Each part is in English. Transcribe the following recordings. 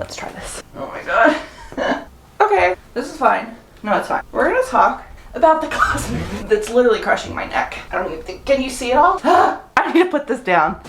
Let's try this. Oh my god. Okay, this is fine. No, it's fine. We're gonna talk about the Cosmere that's literally crushing my neck. I don't even think, can you see it all? I need to put this down.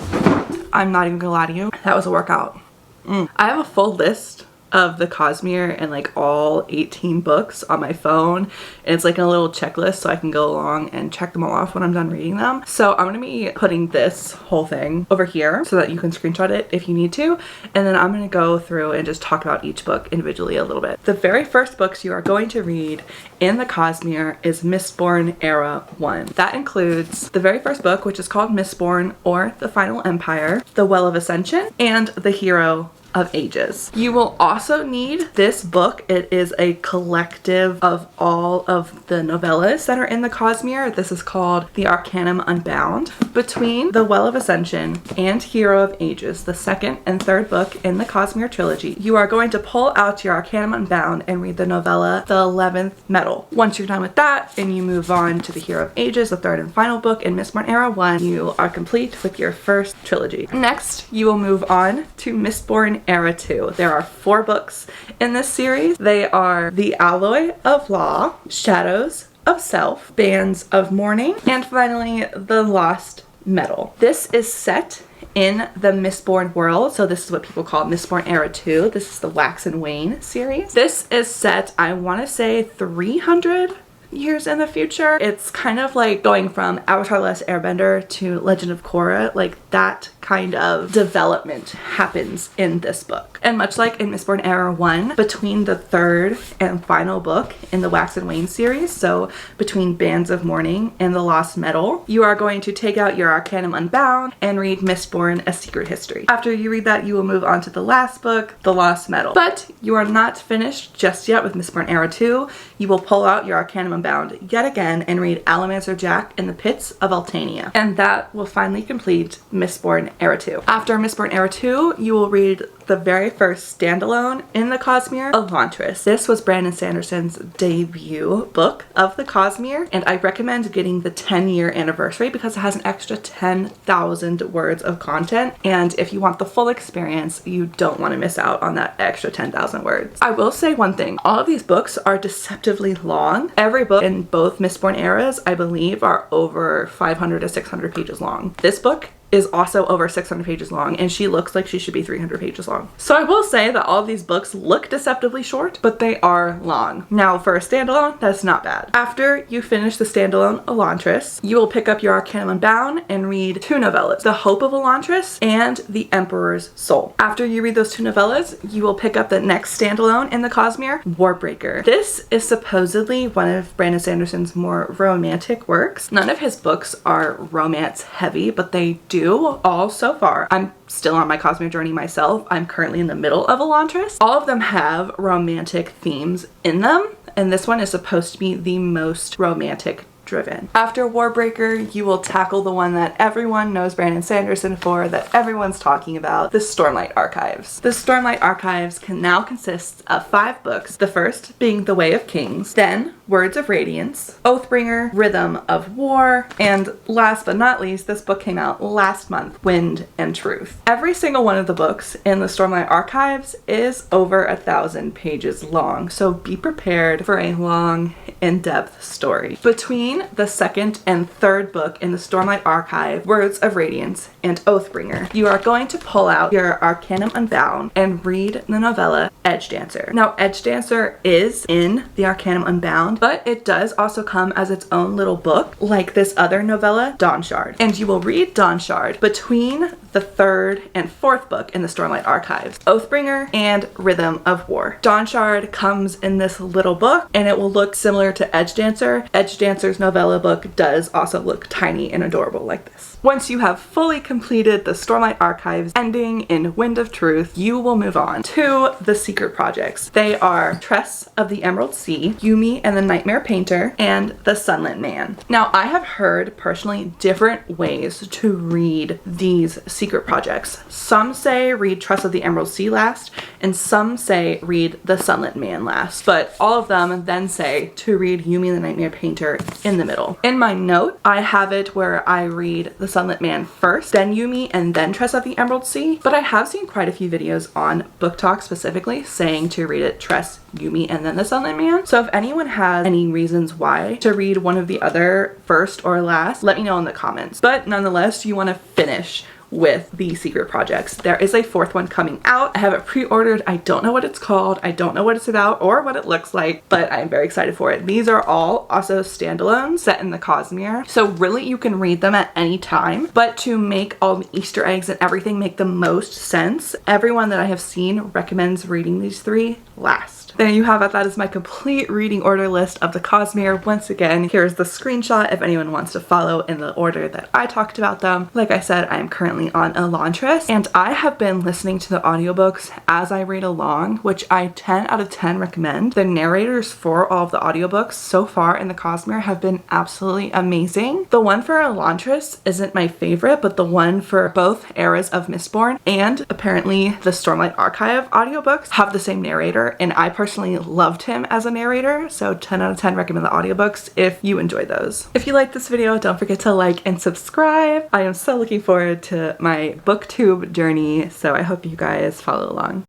I'm not even gonna lie to you. That was a workout. I have a full list of the Cosmere and like all 18 books on my phone, and it's like a little checklist so I can go along and check them all off when I'm done reading them. So I'm gonna be putting this whole thing over here so that you can screenshot it if you need to, and then I'm gonna go through and just talk about each book individually a little bit. The very first books you are going to read in the Cosmere is Mistborn Era 1. That includes the very first book, which is called Mistborn or The Final Empire, the Well of Ascension, and the Hero of Ages. You will also need this book. It is a collective of all of the novellas that are in the Cosmere. This is called the Arcanum Unbound. Between the Well of Ascension and Hero of Ages, the second and third book in the Cosmere trilogy, you are going to pull out your Arcanum Unbound and read the novella The 11th Metal. Once you're done with that and you move on to the Hero of Ages, the third and final book in Mistborn Era 1, you are complete with your first trilogy. Next, you will move on to Mistborn Era 2. There are 4 books in this series. They are The Alloy of Law, Shadows of Self, Bands of Mourning, and finally The Lost Metal. This is set in the Mistborn world, so this is what people call Mistborn Era 2. This is the Wax and Wane series. This is set, I want to say, 300 years in the future. It's kind of like going from Avatar: The Last Airbender to Legend of Korra. Like that kind of development happens in this book. And much like in Mistborn Era 1, between the third and final book in the Wax and Wane series, so between Bands of Mourning and The Lost Metal, you are going to take out your Arcanum Unbound and read Mistborn: A Secret History. After you read that, you will move on to the last book, The Lost Metal. But you are not finished just yet with Mistborn Era 2. You will pull out your Arcanum Unbound yet again and read Allomancer Jack in the Pits of Eltania. And that will finally complete Mistborn Era 2. After Mistborn Era 2, you will read the very first standalone in the Cosmere, Elantris. This was Brandon Sanderson's debut book of the Cosmere, and I recommend getting the 10-year anniversary because it has an extra 10,000 words of content, and if you want the full experience, you don't want to miss out on that extra 10,000 words. I will say one thing, all of these books are deceptively long. Every book in both Mistborn eras, I believe, are over 500 to 600 pages long. This book is also over 600 pages long, and she looks like she should be 300 pages long. So I will say that all of these books look deceptively short, but they are long. Now for a standalone, that's not bad. After you finish the standalone Elantris, you will pick up your Arcanum Unbound and read 2 novellas, The Hope of Elantris and The Emperor's Soul. After you read those 2 novellas, you will pick up the next standalone in the Cosmere, Warbreaker. This is supposedly one of Brandon Sanderson's more romantic works. None of his books are romance heavy, but they do all so far. I'm still on my Cosmere journey myself. I'm currently in the middle of Elantris. All of them have romantic themes in them, and this one is supposed to be the most romantic driven. After Warbreaker, you will tackle the one that everyone knows Brandon Sanderson for, that everyone's talking about, the Stormlight Archives. The Stormlight Archives can now consist of 5 books, the first being The Way of Kings, then Words of Radiance, Oathbringer, Rhythm of War, and last but not least, this book came out last month, Wind and Truth. Every single one of the books in the Stormlight Archives is over 1,000 pages long, so be prepared for a long, in-depth story. Between the second and third book in the Stormlight Archive, Words of Radiance and Oathbringer, you are going to pull out your Arcanum Unbound and read the novella Edgedancer. Now, Edgedancer is in the Arcanum Unbound, but it does also come as its own little book, like this other novella, Dawnshard. And you will read Dawnshard between the third and fourth book in the Stormlight Archives, Oathbringer and Rhythm of War. Dawnshard comes in this little book, and it will look similar to Edgedancer. Edgedancer's novella book does also look tiny and adorable like this. Once you have fully completed the Stormlight Archives ending in Wind of Truth, you will move on to the secret projects. They are Tress of the Emerald Sea, Yumi and the Nightmare Painter, and the Sunlit Man. Now, I have heard personally different ways to read these secret projects. Some say read Tress of the Emerald Sea last, and some say read the Sunlit Man last, but all of them then say to read Yumi the Nightmare Painter in the middle. In my note, I have it where I read the Sunlit Man first, then Yumi, and then Tress of the Emerald Sea, but I have seen quite a few videos on Book Talk specifically saying to read it Tress, Yumi, and then the Sunlit Man. So if anyone has any reasons why to read one of the other first or last, let me know in the comments. But nonetheless, you want to finish with the secret projects. There is a fourth one coming out. I have it pre-ordered. I don't know what it's called. I don't know what it's about or what it looks like, but I'm very excited for it. These are all also standalones set in the Cosmere. So really you can read them at any time, but to make all the Easter eggs and everything make the most sense, everyone that I have seen recommends reading these 3 last. There you have it. That is my complete reading order list of the Cosmere. Once again, here's the screenshot if anyone wants to follow in the order that I talked about them. Like I said, I am currently on Elantris, and I have been listening to the audiobooks as I read along, which I 10 out of 10 recommend. The narrators for all of the audiobooks so far in the Cosmere have been absolutely amazing. The one for Elantris isn't my favorite, but the one for both eras of Mistborn and apparently the Stormlight Archive audiobooks have the same narrator, and I personally loved him as a narrator, so 10 out of 10 recommend the audiobooks if you enjoy those. If you like this video, don't forget to like and subscribe. I am so looking forward to my booktube journey, so I hope you guys follow along.